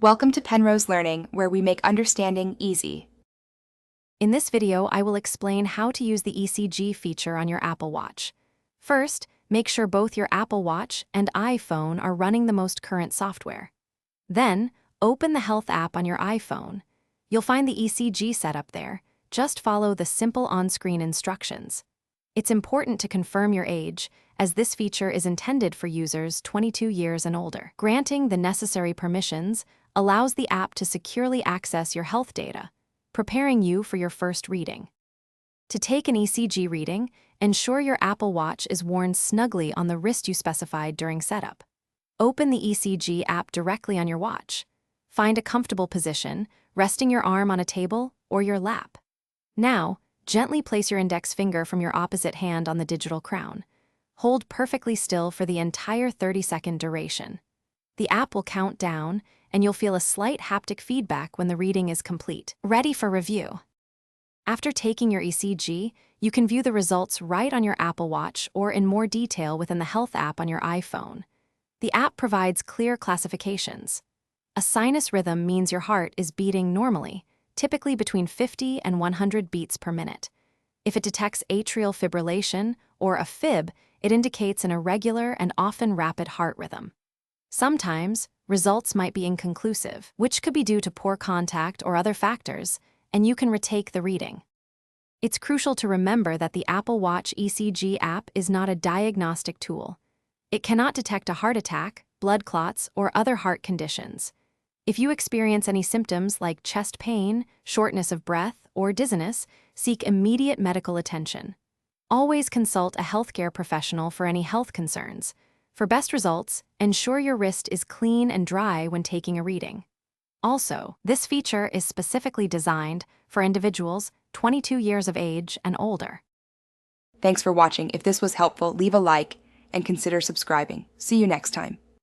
Welcome to Penrose Learning, where we make understanding easy. In this video, I will explain how to use the ECG feature on your Apple Watch. First, make sure both your Apple Watch and iPhone are running the most current software. Then, open the Health app on your iPhone. You'll find the ECG setup there. Just follow the simple on-screen instructions. It's important to confirm your age, as this feature is intended for users 22 years and older. Granting the necessary permissions allows the app to securely access your health data, preparing you for your first reading. To take an ECG reading, ensure your Apple Watch is worn snugly on the wrist you specified during setup. Open the ECG app directly on your watch. Find a comfortable position, resting your arm on a table or your lap. Now, gently place your index finger from your opposite hand on the digital crown. Hold perfectly still for the entire 30-second duration. The app will count down, and you'll feel a slight haptic feedback when the reading is complete. Ready for review. After taking your ECG, you can view the results right on your Apple Watch or in more detail within the Health app on your iPhone. The app provides clear classifications. A sinus rhythm means your heart is beating normally, typically between 50 and 100 beats per minute. If it detects atrial fibrillation or AFib, it indicates an irregular and often rapid heart rhythm. Sometimes, results might be inconclusive, which could be due to poor contact or other factors, and you can retake the reading. It's crucial to remember that the Apple Watch ECG app is not a diagnostic tool. It cannot detect a heart attack, blood clots, or other heart conditions. If you experience any symptoms like chest pain, shortness of breath, or dizziness, seek immediate medical attention. Always consult a healthcare professional for any health concerns. For best results, ensure your wrist is clean and dry when taking a reading. Also, this feature is specifically designed for individuals 22 years of age and older. Thanks for watching. If this was helpful, leave a like and consider subscribing. See you next time.